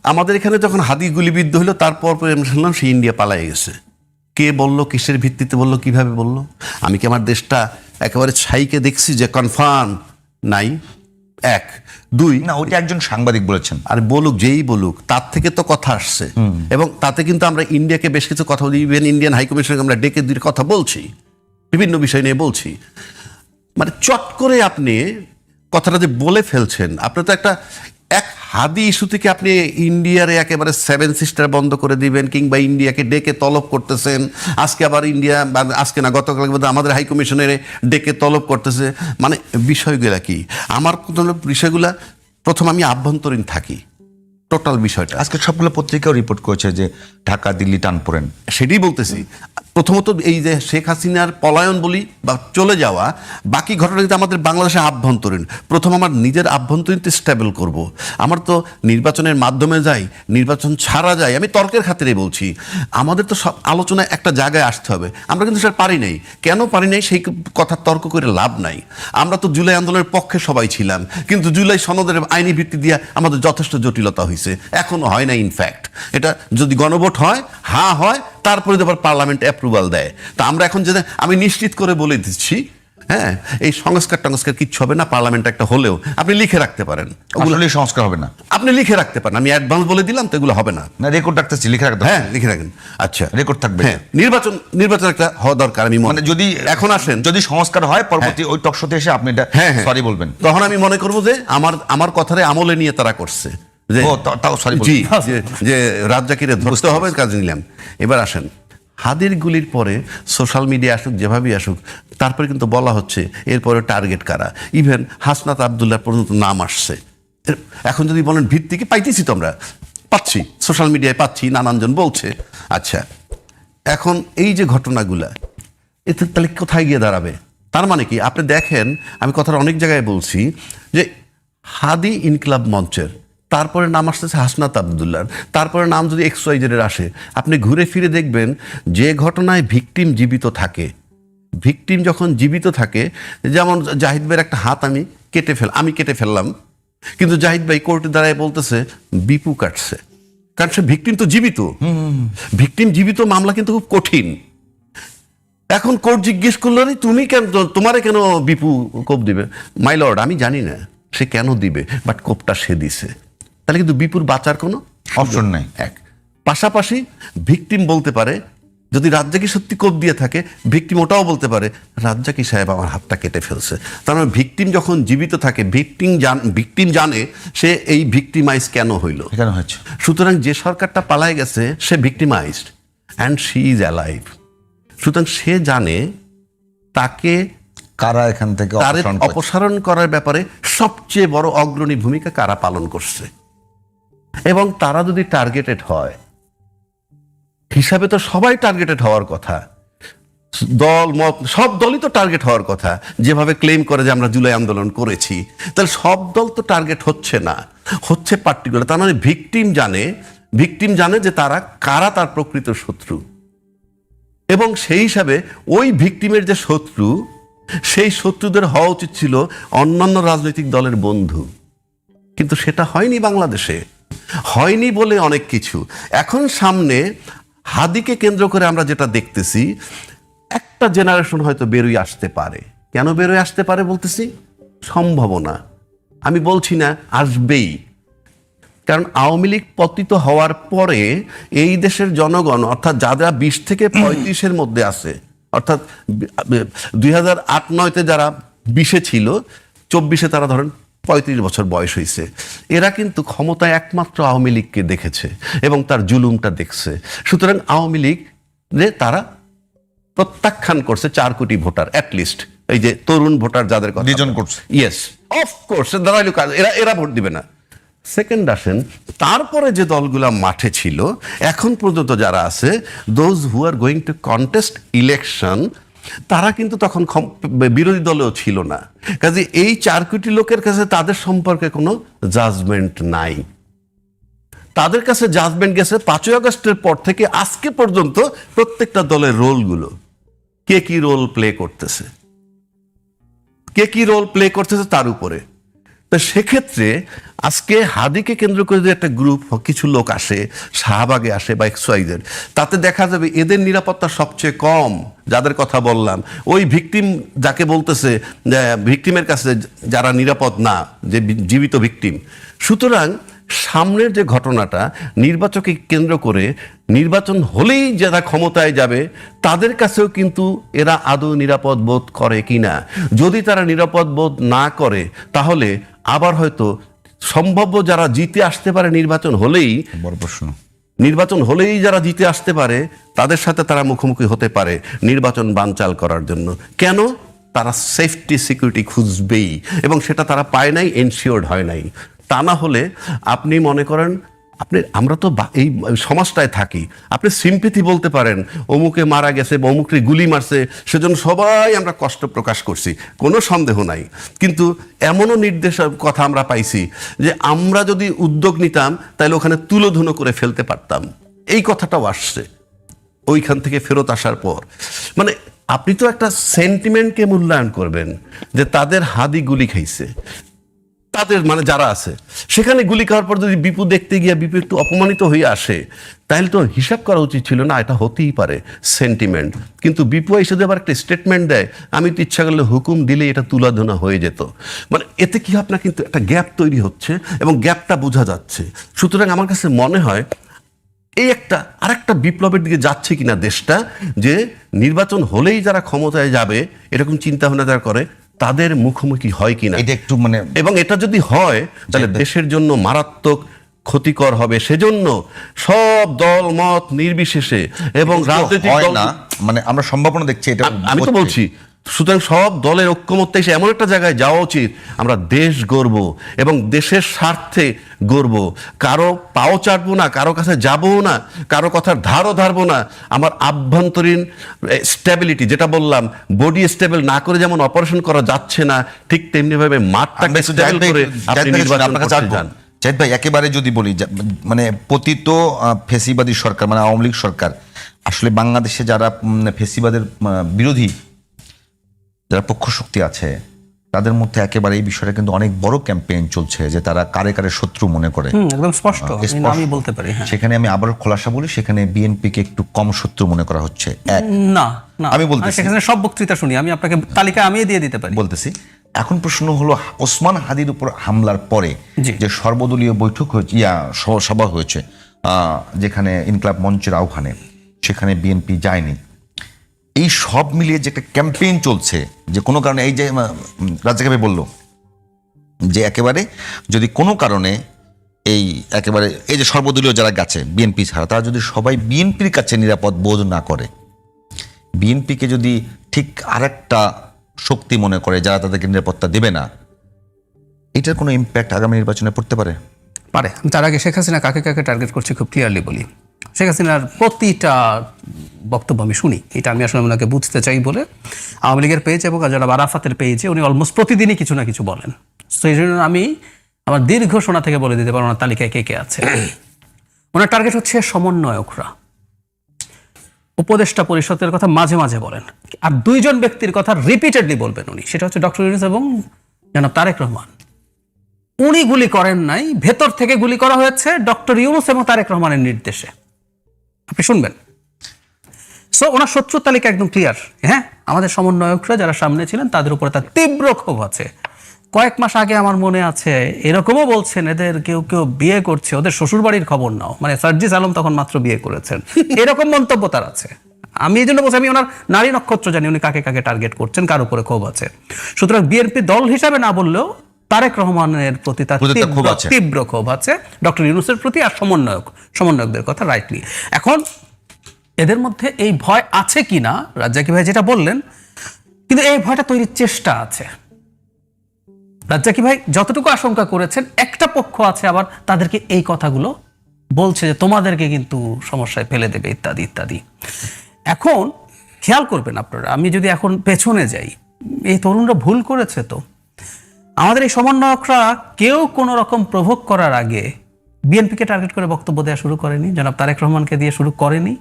আমাদের এখানে যখন হাদি গুলিবিদ্ধ হলো তারপর আমরা শুনলাম সে ইন্ডিয়া পালায়ে গেছে। কে বললো, কিসের ভিত্তিতে বললো, কিভাবে বললো? আমি কি আমার দেশটা একেবারে ছাইকে দেখছি যে কনফার্ম নাই? এক। দুই, না, ওইটা একজন সাংবাদিক বলেছেন। আর বলুক, যেই বলুক, তার থেকে তো কথা আসছে। এবং তাতে কিন্তু আমরা ইন্ডিয়াকে বেশ কিছু কথা বলি, ইভেন ইন্ডিয়ান হাইকমিশনকে আমরা ডেকে দুই কথা বলছি, বিভিন্ন বিষয় নিয়ে বলছি। মানে চট করে আপনি কথাটা যে বলে ফেলছেন, আপনি তো একটা এক হাদি ইস্যু থেকে আপনি ইন্ডিয়ারে একেবারে 7 সিস্টার বন্ধ করে দিবেন, কিংবা ইন্ডিয়াকে ডেকে তলব করতেছেন। আজকে আবার ইন্ডিয়া, আজকে না গতকাল আমাদের হাইকমিশনের ডেকে তলব করতেছে। মানে বিষয়গুলা কি? আমার বিষয়গুলা প্রথম আমি আভ্যন্তরীণ থাকি, টোটাল বিষয়টা। আজকে সবগুলো পত্রিকাও রিপোর্ট করেছে যে ঢাকা দিল্লি টানপোড়েন। সেটাই বলতেছি। প্রথমত এই যে শেখ হাসিনার পলায়ন বলি বা চলে যাওয়া, বাকি ঘটনা কিন্তু আমাদের বাংলাদেশে আভ্যন্তরীণ। প্রথম আমার নিজের আভ্যন্তরীণতে স্টেবল করব। আমার তো নির্বাচনের মাধ্যমে যাই, নির্বাচন ছাড়া যায়, আমি তর্কের খাতিরে বলছি। আমাদের তো সব আলোচনায় একটা জায়গায় আসতে হবে। আমরা কিন্তু সেটা পারি নাই। কেন পারি নাই সেই কথা তর্ক করে লাভ নাই। আমরা তো জুলাই আন্দোলনের পক্ষে সবাই ছিলাম, কিন্তু জুলাই সনদের আইনি ভিত্তি দিয়ে আমাদের যথেষ্ট জটিলতা হয়েছে, এখনো হয় না। ইনফ্যাক্ট এটা যদি গণভোট হয়, হ্যাঁ হয়, তারপরে আবার পার্লামেন্ট অ্যাপ্রুভাল দেয়। তা আমরা এখন যে, আমি নিশ্চিত করে বলে দিচ্ছি, হ্যাঁ, এই সংস্কার টংস্কার কিচ্ছু হবে না। পার্লামেন্ট একটা হলেও আপনি লিখে রাখতে পারেন, ওগুলো সংস্কার হবে না। আপনি লিখে রাখতে পারেন, আমি অ্যাডভান্স বলে দিলাম তো, এগুলো হবে না। না, রেকর্ড রাখতেছি, লিখে রাখতে। হ্যাঁ, লিখে রাখেন। আচ্ছা, রেকর্ড থাকবে। হ্যাঁ, নির্বাচন একটা হওয়া দরকার। আমি মানে যদি এখন আসেন, যদি সংস্কার হয়, পরবর্তী ওই টকশোতে এসে আপনি এটা সরি বলবেন, তখন আমি মনে করবো যে আমার কথারে আমলে নিয়ে তারা করছে যে রাজ্জাকিরে ধরতে হবে, কাজে নিলাম। এবার আসেন, হাদির গুলির পরে সোশ্যাল মিডিয়া আসুক, যেভাবেই আসুক, তারপরে কিন্তু বলা হচ্ছে এরপরে টার্গেট কারা। ইভেন হাসনাত আবদুল্লাহ পর্যন্ত নাম আসছে। এখন যদি বলেন ভিত্তি কি, পাইতেছি তো, আমরা পাচ্ছি, সোশ্যাল মিডিয়ায় পাচ্ছি, নানানজন বলছে। আচ্ছা, এখন এই যে ঘটনাগুলা, এতে তাহলে কোথায় গিয়ে দাঁড়াবে? তার মানে কি? আপনি দেখেন, আমি কথাটা অনেক জায়গায় বলছি যে হাদি ইনকিলাব মঞ্চের, তারপরে নাম আসতেছে হাসনাত আবদুল্লাহর, তারপরে নাম যদি এক্সওয়াইজেডের আসে, আপনি ঘুরে ফিরে দেখবেন যে ঘটনায় ভিকটিম জীবিত থাকে, ভিকটিম যখন জীবিত থাকে, যেমন জাহিদ ভাইয়ের একটা হাত আমি কেটে ফেললাম, কিন্তু জাহিদ ভাই কোর্টে দাঁড়ায় বলতেছে বিপু কাটছে, কারণ সে ভিকটিম তো জীবিত। ভিকটিম জীবিত মামলা কিন্তু খুব কঠিন। এখন কোর্ট জিজ্ঞেস করলো, তুমি কেন, তোমারে কেন বিপু কোপ দিবে? মাই লর্ড, আমি জানি না সে কেন দিবে, বাট কোপটা সে দিছে। তাহলে কিন্তু বিপুর বাঁচার কোনো অপশন নাই। এক, পাশাপাশি ভিকটিম বলতে পারে, যদি রাজ্জাকি সত্যি কোপ দিয়ে থাকে, ভিকটিম ওটাও বলতে পারে রাজ্জাকি সাহেব আমার হাতটা কেটে ফেলছে। তার মানে ভিকটিম যখন জীবিত থাকে, ভিকটিম জানে সে এই ভিকটিমাইজ কেন হইল, কেন হয়েছে। সুতরাং যে সরকারটা পালায় গেছে, সে victimised and she is alive. সুতরাং সে জানে তাকে কারা এখান থেকে অপসারণ করার ব্যাপারে সবচেয়ে বড় অগ্রণী ভূমিকা কারা পালন করছে। এবং তারা যদি টার্গেটেড হয়, হিসাবে তো সবাই টার্গেটেড হওয়ার কথা, দল মত সব দলই তো টার্গেট হওয়ার কথা, যেভাবে ক্লেম করে যে আমরা জুলাই আন্দোলন করেছি। তাহলে সব দল তো টার্গেট হচ্ছে না, হচ্ছে পার্টিকুলার। তার মানে ভিকটিম জানে যে কারা তার প্রকৃত শত্রু, এবং সেই হিসাবে ওই ভিকটিমের যে শত্রু, সেই শত্রুদের হওয়া উচিত ছিল অন্যান্য রাজনৈতিক দলের বন্ধু। কিন্তু সেটা হয়নি বাংলাদেশে, হয়নি বলে অনেক কিছু। এখন সামনে হাদিকে কেন্দ্র করে আমরা যেটা দেখতেছি, একটা জেনারেশন হয়তো বেরোয় আসতে পারে। কেন বেরোয় আসতে পারে বলতেছি? সম্ভাবনা, আমি বলছি না আসবেই। কারণ আওয়ামী লীগ পতিত হওয়ার পরে এই দেশের জনগণ, অর্থাৎ যারা 20 থেকে 35-এর মধ্যে আছে, অর্থাৎ 2008-09-তে যারা 20-এ ছিল, 24-এ তারা ধরেন 35 বছর বয়স হয়েছে, এরা কিন্তু ক্ষমতায় একমাত্র আওয়ামী লীগকে দেখেছে এবং তার জুলুমটা দেখছে। সুতরাং আওয়ামী লীগ তারা প্রত্যাখ্যান করছে 4 কোটি ভোটার, অ্যাটলিস্ট এই যে তরুণ ভোটার যাদের কথা করছে। ইয়েস, অফকোর্স, এরা ভোট দিবে না। সেকেন্ড আসেন, তারপরে যে দলগুলা মাঠে ছিল, এখন পর্যন্ত যারা আছে, those who are going to contest election, তারা কিন্তু তখন বিরোধী দলেও ছিল না। কাজে এই 4 কোটি লোকের কাছে তাদের সম্পর্কে কোনো জাজমেন্ট নাই। তাদের কাছে জাজমেন্ট গেছে 5ই আগস্টের পর থেকে আজকে পর্যন্ত প্রত্যেকটা দলের রোলগুলো, কে কি রোল প্লে করতেছে তার উপরে। তো সেক্ষেত্রে আজকে হাদিকে কেন্দ্র করে যে একটা গ্রুপ কিছু লোক আসে, শাহবাগে আসে বা এক্সওয়াইজেড, তাতে দেখা যাবে এদের নিরাপত্তা সবচেয়ে কম। যাদের কথা বললাম, ওই ভিকটিম যাকে বলতেছে, ভিকটিমের কাছে যারা নিরাপদ না, যে জীবিত ভিকটিম। সুতরাং সামনের যে ঘটনাটা, নির্বাচনকে কেন্দ্র করে নির্বাচন হলেই যারা ক্ষমতায় যাবে তাদের কাছেও কিন্তু এরা আদৌ নিরাপদ বোধ করে কিনা। যদি তারা নিরাপদ বোধ না করে, তাহলে আবার হয়তো সম্ভাব্য যারা জিতে আসতে পারে নির্বাচন হলেই, বড় প্রশ্ন, নির্বাচন হলেই যারা জিতে আসতে পারে তাদের সাথে তারা মুখোমুখি হতে পারে নির্বাচন বানচাল করার জন্য। কেন? তারা সেফটি সিকিউরিটি খুঁজবেই, এবং সেটা তারা পায় নাই, এনশিওর্ড হয় নাই। তা না হলে আপনি মনে করেন, আমরা তো এই সমাজটায় থাকি, আপনি সিম্পিথি বলতে পারেন, অমুকে মারা গেছে বা অমুকে গুলি মারছে, সেজন্য সবাই আমরা কষ্ট প্রকাশ করছি, কোনো সন্দেহ নাই। কিন্তু এমনও নির্দেশ কথা আমরা পাইছি যে আমরা যদি উদ্যোগ নিতাম তাহলে ওখানে তুলোধুনো করে ফেলতে পারতাম। এই কথাটাও আসছে ওইখান থেকে ফেরত আসার পর। মানে আপনি তো একটা সেন্টিমেন্টকে মূল্যায়ন করবেন যে তাদের হাদি গুলি খাইছে, তাদের মানে যারা আছে সেখানে গুলি খাওয়ার পর যদি বিপু দেখতে গিয়ে বিপু একটু অপমানিত হয়ে আসে, তাহলে তো হিসাব করা উচিত ছিল না, এটা হতেই পারে সেন্টিমেন্ট। কিন্তু বিপু এসে আবার একটা স্টেটমেন্ট দেয়, আমি তো ইচ্ছা করলে হুকুম দিলে এটা তুলাধনা হয়ে যেত। মানে এতে কি আপনার কিন্তু একটা গ্যাপ তৈরি হচ্ছে, এবং গ্যাপটা বোঝা যাচ্ছে। সুতরাং আমার কাছে মনে হয় এই আরেকটা বিপ্লবের দিকে যাচ্ছে কিনা দেশটা, যে নির্বাচন হলেই যারা ক্ষমতায় যাবে এরকম চিন্তা ভাবনা যারা করে তাদের মুখোমুখি হয় কিনা, এটা একটু মানে, এবং এটা যদি হয় তাহলে দেশের জন্য মারাত্মক ক্ষতিকর হবে। সেজন্য সব দল মত নির্বিশেষে এবং রাজনৈতিক দল, মানে আমরা সম্ভাবনা দেখছি এটা, আমি তো বলছি, সুতরাং সব দলের ঐক্যমত্যে এসে এমন একটা জায়গায় যাওয়া উচিত, আমরা দেশ গড়ব এবং দেশের স্বার্থে গড়ব। কারো পাও চাটবো না, কারো কাছে যাবো না, কারো কথার ধারও ধারবো না। আমার আভ্যন্তরীণ স্টেবিলিটি, যেটা বললাম, বডি স্টেবল না করে যেমন অপারেশন করা যাচ্ছে না, ঠিক তেমনি ভাবে মাঠটাকে স্টেবল করে আপনি নির্বাচন করতে যান। জাহিদ ভাই, একেবারে যদি বলি, মানে পতিত ফেসিবাদী সরকার, মানে আওয়ামী লীগ সরকার, আসলে বাংলাদেশে যারা ফেসিবাদের বিরোধী যারা পক্ষ শক্তি আছে তাদের মধ্যে একেবারে এই বিষয়টা কিন্তু অনেক বড় ক্যাম্পেইন চলছে যে তারা কারে কারে শত্রু মনে করে, একদম স্পষ্ট আমি বলতে পারি। সেখানে আমি আবারও খোলাসা বলি, সেখানে বিএনপিকে একটু কম শত্রু মনে করা হচ্ছে। না না, আমি বলতেছি, সেখানে সব বক্তৃতা শুনি, আমি আপনাকে তালিকা আমি দিয়ে দিতে পারি। বলতেছি, এখন প্রশ্ন হলো ওসমান হাদির উপর হামলার পরে যে সর্বদলীয় বৈঠক হয়েছে, সভা হয়েছে যেখানে ইনকলাব মঞ্চের আহ্বানে, সেখানে বিএনপি যায়নি। এই সব মিলিয়ে যে একটা ক্যাম্পেইন চলছে, যে কোনো কারণে, এই যে রাজ্জাক ভাই বলল যে একেবারে যদি কোনো কারণে একেবারে এই যে সর্বদলীয় যারা গেছে বিএনপি ছাড়া, তারা যদি সবাই বিএনপির কাছে নিরাপদ বোধ না করে, বিএনপিকে যদি ঠিক আরেকটা শক্তি মনে করে যারা তাদেরকে নিরাপত্তা দেবে না, এটার কোনো ইম্প্যাক্ট আগামী নির্বাচনে পড়তে পারে। আমি তার আগে শেখ হাসিনা কাকে কাকে টার্গেট করছি খুব ক্লিয়ারলি বলি। শেখ হাসিনার প্রতিটা বক্তব্য আমি শুনি, এটা আমি আসলে ওনাকে বুঝতে চাই বলে। আওয়ামী লীগের পেজ এবং যারা আরাফাতের পেজে উনি অলমোস্ট প্রতিদিনই কিছু না কিছু বলেন। সেই জন্য আমি আমার দীর্ঘ শোনা থেকে বলে দিতে পারবো ওনার তালিকায় কে কে আছে। ওনার টার্গেট হচ্ছে সমন্বয়করা, উপদেষ্টা পরিষদের কথা মাঝে মাঝে বলেন, আর দুইজন ব্যক্তির কথা রিপিটেডলি বলবেন উনি, সেটা হচ্ছে ডক্টর ইউনূস এবং জনাব তারেক রহমান। উনি গুলি করেন নাই, ভেতর থেকে গুলি করা হয়েছে ডক্টর ইউনূস এবং তারেক রহমানের নির্দেশে। আপনি শুনবেন। সো ওনার শত্রু তালিকা একদম ক্লিয়ার। হ্যাঁ, আমাদের সমন্বয়করা যারা সামনে ছিলেন তাদের উপরে তার তীব্র ক্ষোভ আছে। কয়েক মাস আগে আমার মনে আছে এরকমও বলছেন এদের কেউ কেউ বিয়ে করছে, ওদের শ্বশুর বাড়ির খবর নাও, মানে সার্জিস আলম তখন মাত্র বিয়ে করেছেন, এরকম মন্তব্য তার আছে। আমি এই জন্য বলছি, আমি ওনার নারী নক্ষত্র জানি উনি কাকে কাকে টার্গেট করছেন, কার উপরে ক্ষোভ আছে। সুতরাং বিএনপি দল হিসাবে না বললেও তারেক রহমানের প্রতি তার তীব্র ক্ষোভ আছে, ডক্টর ইউনূসের প্রতি, আর সমন্বয়কদের কথা রাইটলি। এখন এদের মধ্যে এই ভয় আছে কিনা, রাজ্জাকি ভাই যেটা বললেন, কিন্তু এই ভয়টা তৈরির চেষ্টা আছে। রাজ্জাকি ভাই যতটুকু আশঙ্কা করেছেন, একটা পক্ষ আছে আবার তাদেরকে এই কথাগুলো বলছে যে তোমাদেরকে কিন্তু সমস্যায় ফেলে দেবে ইত্যাদি ইত্যাদি। এখন খেয়াল করবেন আপনারা, আমি যদি এখন পেছনে যাই, এই তরুণরা ভুল করেছে তো। আমাদের এই সমন্বয়করা কেউ কোনো রকম প্রভোগ করার আগে বিএনপিকে টার্গেট করে বক্তব্য দেওয়া শুরু করেনি, জনাব তারেক রহমানকে দিয়ে শুরু করেনি।